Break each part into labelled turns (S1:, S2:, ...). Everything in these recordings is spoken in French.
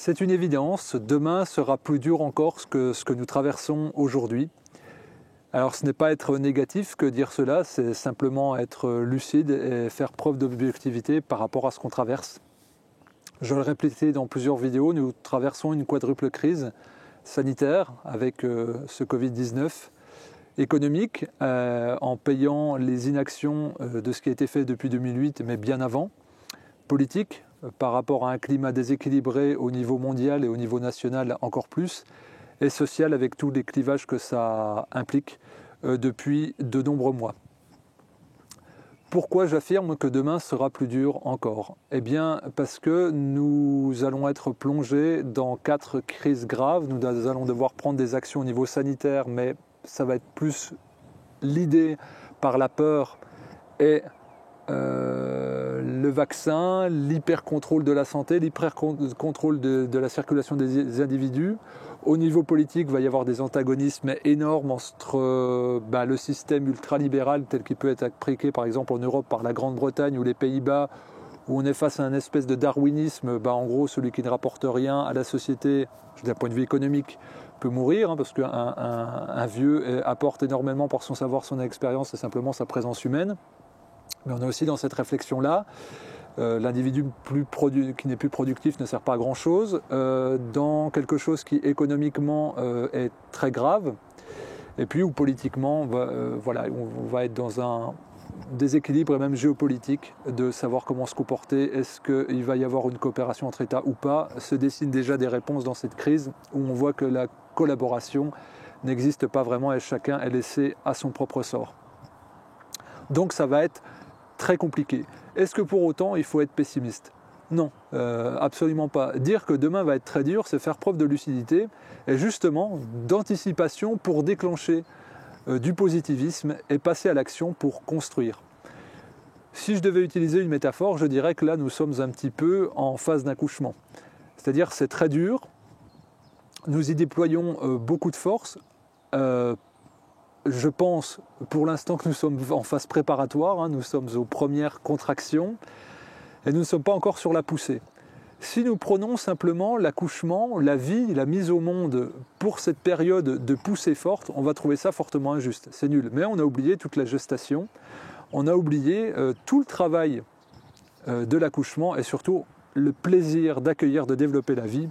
S1: C'est une évidence, demain sera plus dur encore que ce que nous traversons aujourd'hui. Alors ce n'est pas être négatif que dire cela, c'est simplement être lucide et faire preuve d'objectivité par rapport à ce qu'on traverse. Je le répétais dans plusieurs vidéos, nous traversons une quadruple crise sanitaire avec ce Covid-19, économique en payant les inactions de ce qui a été fait depuis 2008 mais bien avant, politique par rapport à un climat déséquilibré au niveau mondial et au niveau national encore plus, et social avec tous les clivages que ça implique depuis de nombreux mois. Pourquoi j'affirme que demain sera plus dur encore? Eh bien parce que nous allons être plongés dans 4 crises graves, nous allons devoir prendre des actions au niveau sanitaire, mais ça va être plus l'idée par la peur et le vaccin, l'hyper-contrôle de la santé, l'hyper-contrôle de la circulation des individus. Au niveau politique, il va y avoir des antagonismes énormes entre le système ultralibéral tel qu'il peut être appliqué par exemple en Europe par la Grande-Bretagne ou les Pays-Bas, où on est face à un espèce de darwinisme, en gros celui qui ne rapporte rien à la société, d'un point de vue économique, peut mourir, parce qu'un vieux apporte énormément par son savoir, son expérience et simplement sa présence humaine. Mais on est aussi dans cette réflexion-là. L'individu qui n'est plus productif ne sert pas à grand-chose, dans quelque chose qui économiquement est très grave, et puis où politiquement on va être dans un déséquilibre et même géopolitique de savoir comment se comporter, est-ce qu'il va y avoir une coopération entre États ou pas. Se dessinent déjà des réponses dans cette crise où on voit que la collaboration n'existe pas vraiment et chacun est laissé à son propre sort. Donc ça va être très compliqué. Est-ce que pour autant il faut être pessimiste? Non, absolument pas. Dire que demain va être très dur, c'est faire preuve de lucidité et justement d'anticipation pour déclencher du positivisme et passer à l'action pour construire. Si je devais utiliser une métaphore, je dirais que là nous sommes un petit peu en phase d'accouchement. C'est-à-dire c'est très dur, nous y déployons beaucoup de force. Je pense pour l'instant que nous sommes en phase préparatoire, nous sommes aux premières contractions et nous ne sommes pas encore sur la poussée. Si nous prenons simplement l'accouchement, la vie, la mise au monde pour cette période de poussée forte, on va trouver ça fortement injuste. C'est nul. Mais on a oublié toute la gestation, on a oublié tout le travail de l'accouchement et surtout le plaisir d'accueillir, de développer la vie,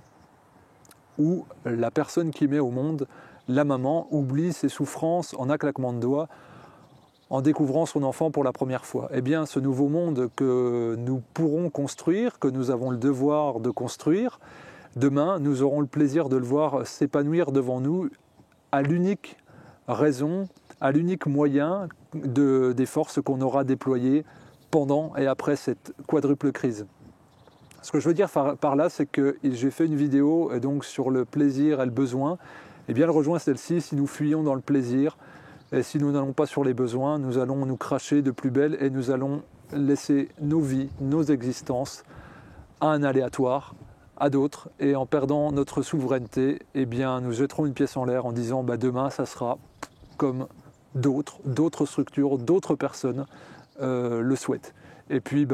S1: où la personne qui met au monde, la maman, oublie ses souffrances en un claquement de doigts, en découvrant son enfant pour la première fois. Eh bien, ce nouveau monde que nous pourrons construire, que nous avons le devoir de construire, demain, nous aurons le plaisir de le voir s'épanouir devant nous à l'unique raison, à l'unique moyen des forces qu'on aura déployées pendant et après cette quadruple crise. Ce que je veux dire par là, c'est que j'ai fait une vidéo donc, sur le plaisir et le besoin. Eh bien, elle rejoint celle-ci. Si nous fuyons dans le plaisir et si nous n'allons pas sur les besoins, nous allons nous cracher de plus belle et nous allons laisser nos vies, nos existences à un aléatoire, à d'autres. Et en perdant notre souveraineté, eh bien, nous jetterons une pièce en l'air en disant demain, ça sera comme d'autres structures, d'autres personnes le souhaitent. Et puis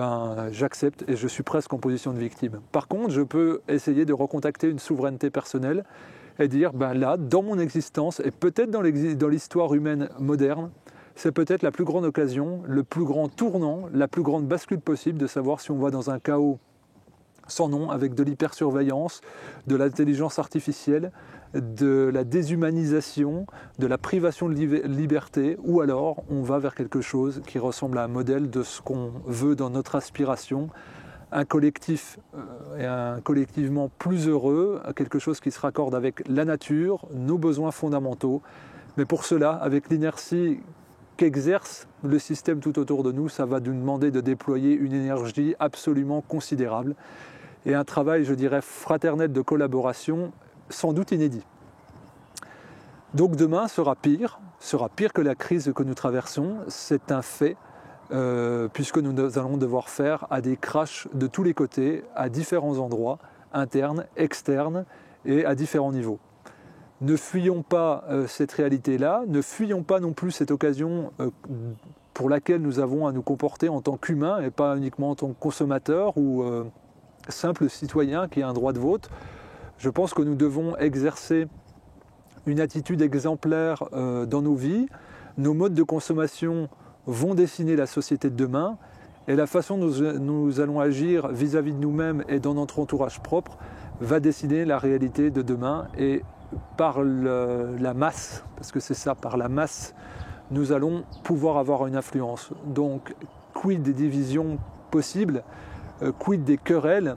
S1: j'accepte et je suis presque en position de victime. Par contre, je peux essayer de recontacter une souveraineté personnelle et dire là, dans mon existence, et peut-être dans l'histoire humaine moderne, c'est peut-être la plus grande occasion, le plus grand tournant, la plus grande bascule possible de savoir si on va dans un chaos sans nom, avec de l'hypersurveillance, de l'intelligence artificielle, de la déshumanisation, de la privation de liberté, ou alors on va vers quelque chose qui ressemble à un modèle de ce qu'on veut dans notre aspiration, un collectif et un collectivement plus heureux, quelque chose qui se raccorde avec la nature, nos besoins fondamentaux. Mais pour cela, avec l'inertie qu'exerce le système tout autour de nous, ça va nous demander de déployer une énergie absolument considérable et un travail, je dirais, fraternel de collaboration, sans doute inédit. Donc demain sera pire que la crise que nous traversons, c'est un fait, puisque nous allons devoir faire à des crashs de tous les côtés, à différents endroits, internes, externes et à différents niveaux. Ne fuyons pas cette réalité-là, ne fuyons pas non plus cette occasion pour laquelle nous avons à nous comporter en tant qu'humains et pas uniquement en tant que consommateurs ou simples citoyens qui a un droit de vote. Je pense que nous devons exercer une attitude exemplaire dans nos vies. Nos modes de consommation vont dessiner la société de demain et la façon dont nous allons agir vis-à-vis de nous-mêmes et dans notre entourage propre va dessiner la réalité de demain. Et par la masse, parce que c'est ça, par la masse, nous allons pouvoir avoir une influence. Donc, quid des divisions possibles, quid des querelles,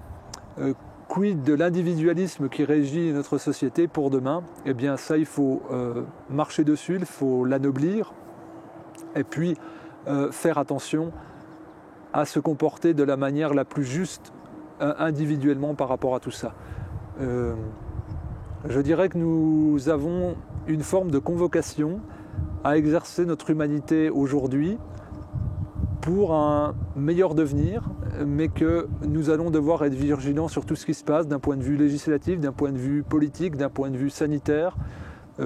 S1: quid de l'individualisme qui régit notre société pour demain? Eh bien ça, il faut marcher dessus, il faut l'anoblir et puis faire attention à se comporter de la manière la plus juste individuellement par rapport à tout ça. Je dirais que nous avons une forme de convocation à exercer notre humanité aujourd'hui pour un meilleur devenir, mais que nous allons devoir être vigilants sur tout ce qui se passe d'un point de vue législatif, d'un point de vue politique, d'un point de vue sanitaire,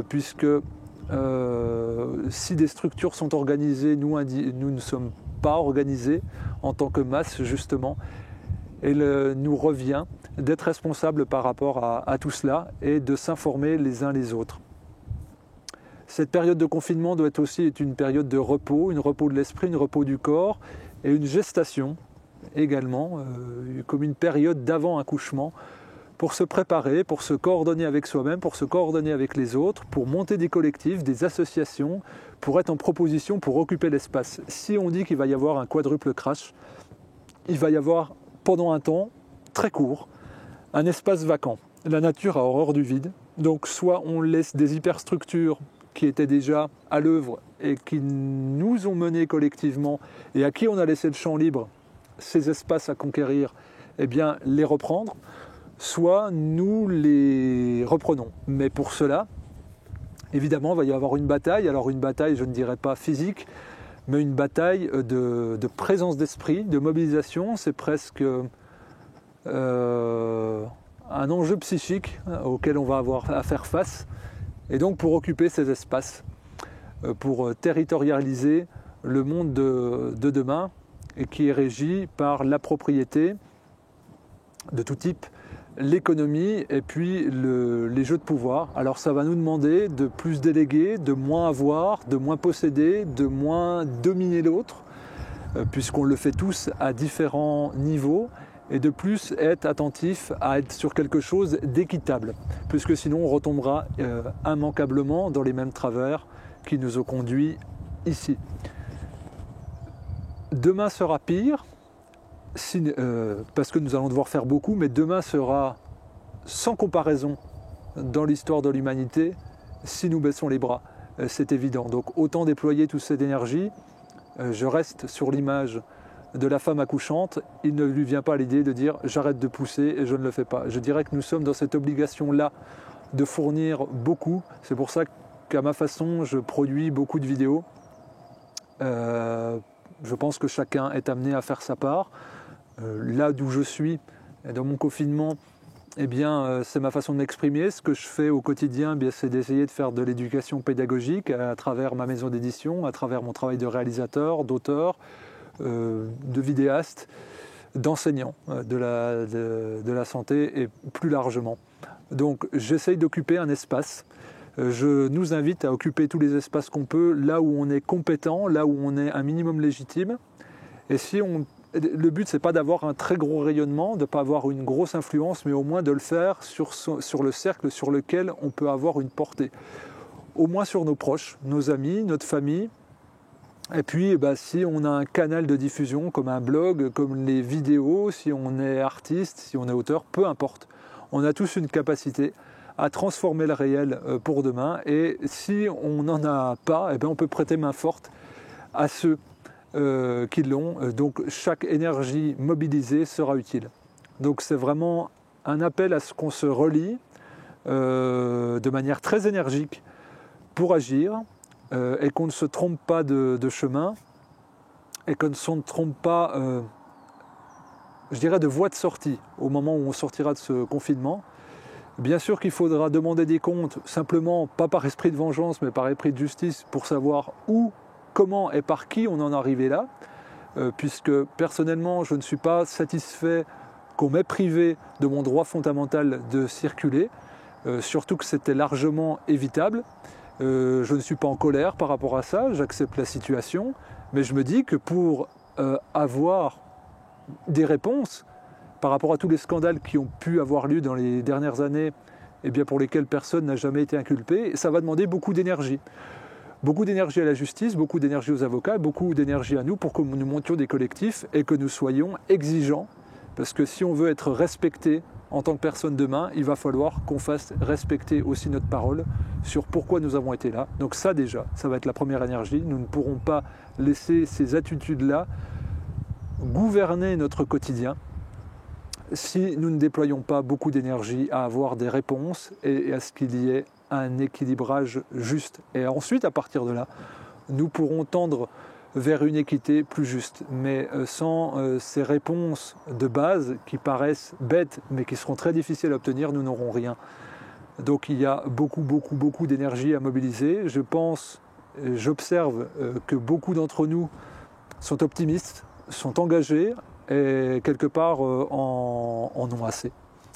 S1: puisque si des structures sont organisées, nous ne sommes pas organisés en tant que masse justement, et il nous revient d'être responsables par rapport à tout cela et de s'informer les uns les autres. Cette période de confinement doit aussi être une période de repos, un repos de l'esprit, un repos du corps et une gestation également, comme une période d'avant-accouchement pour se préparer, pour se coordonner avec soi-même, pour se coordonner avec les autres, pour monter des collectifs, des associations, pour être en proposition, pour occuper l'espace. Si on dit qu'il va y avoir un quadruple crash, il va y avoir pendant un temps très court un espace vacant. La nature a horreur du vide, donc soit on laisse des hyperstructures qui étaient déjà à l'œuvre et qui nous ont menés collectivement et à qui on a laissé le champ libre, ces espaces à conquérir, eh bien les reprendre, soit nous les reprenons. Mais pour cela, évidemment, il va y avoir une bataille. Alors une bataille, je ne dirais pas physique, mais une bataille de présence d'esprit, de mobilisation. C'est presque un enjeu psychique auquel on va avoir à faire face. Et donc pour occuper ces espaces, pour territorialiser le monde de demain, et qui est régi par la propriété de tout type, l'économie et puis les jeux de pouvoir. Alors ça va nous demander de plus déléguer, de moins avoir, de moins posséder, de moins dominer l'autre, puisqu'on le fait tous à différents niveaux, et de plus être attentif à être sur quelque chose d'équitable, puisque sinon on retombera immanquablement dans les mêmes travers qui nous ont conduits ici. Demain sera pire, parce que nous allons devoir faire beaucoup, mais demain sera sans comparaison dans l'histoire de l'humanité si nous baissons les bras, c'est évident. Donc autant déployer toute cette énergie. Je reste sur l'image de la femme accouchante, il ne lui vient pas l'idée de dire j'arrête de pousser et je ne le fais pas. Je dirais que nous sommes dans cette obligation-là de fournir beaucoup. C'est pour ça qu'à ma façon, je produis beaucoup de vidéos. Je pense que chacun est amené à faire sa part. Là d'où je suis, dans mon confinement, eh bien, c'est ma façon de m'exprimer. Ce que je fais au quotidien, c'est d'essayer de faire de l'éducation pédagogique à travers ma maison d'édition, à travers mon travail de réalisateur, d'auteur, de vidéaste, d'enseignant de la santé et plus largement. Donc j'essaye d'occuper un espace. Je nous invite à occuper tous les espaces qu'on peut, là où on est compétent, là où on est un minimum légitime. Et le but, c'est pas d'avoir un très gros rayonnement, de ne pas avoir une grosse influence, mais au moins de le faire sur le cercle sur lequel on peut avoir une portée. Au moins sur nos proches, nos amis, notre famille. Et puis, si on a un canal de diffusion, comme un blog, comme les vidéos, si on est artiste, si on est auteur, peu importe. On a tous une capacité à transformer le réel pour demain. Et si on n'en a pas, on peut prêter main forte à ceux qui l'ont. Donc chaque énergie mobilisée sera utile. Donc c'est vraiment un appel à ce qu'on se relie de manière très énergique pour agir et qu'on ne se trompe pas de chemin et qu'on ne se trompe pas, je dirais, de voie de sortie au moment où on sortira de ce confinement. Bien sûr qu'il faudra demander des comptes, simplement pas par esprit de vengeance mais par esprit de justice pour savoir où, comment et par qui on en est arrivé là, puisque personnellement je ne suis pas satisfait qu'on m'ait privé de mon droit fondamental de circuler, surtout que c'était largement évitable. Je ne suis pas en colère par rapport à ça, j'accepte la situation, mais je me dis que pour avoir des réponses par rapport à tous les scandales qui ont pu avoir lieu dans les dernières années, et bien pour lesquels personne n'a jamais été inculpé, ça va demander beaucoup d'énergie. Beaucoup d'énergie à la justice, beaucoup d'énergie aux avocats, beaucoup d'énergie à nous pour que nous montions des collectifs et que nous soyons exigeants. Parce que si on veut être respecté en tant que personne demain, il va falloir qu'on fasse respecter aussi notre parole sur pourquoi nous avons été là. Donc ça déjà, ça va être la première énergie. Nous ne pourrons pas laisser ces attitudes-là gouverner notre quotidien si nous ne déployons pas beaucoup d'énergie à avoir des réponses et à ce qu'il y ait un équilibrage juste. Et ensuite, à partir de là, nous pourrons tendre vers une équité plus juste. Mais sans ces réponses de base qui paraissent bêtes, mais qui seront très difficiles à obtenir, nous n'aurons rien. Donc il y a beaucoup d'énergie à mobiliser. Je pense, j'observe que beaucoup d'entre nous sont optimistes, sont engagés et quelque part en ont assez.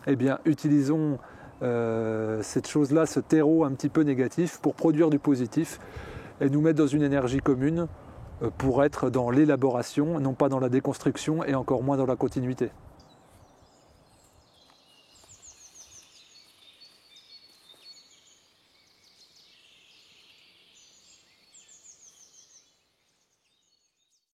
S1: Eh bien, utilisons cette chose-là, ce terreau un petit peu négatif pour produire du positif et nous mettre dans une énergie commune pour être dans l'élaboration, non pas dans la déconstruction et encore moins dans la continuité.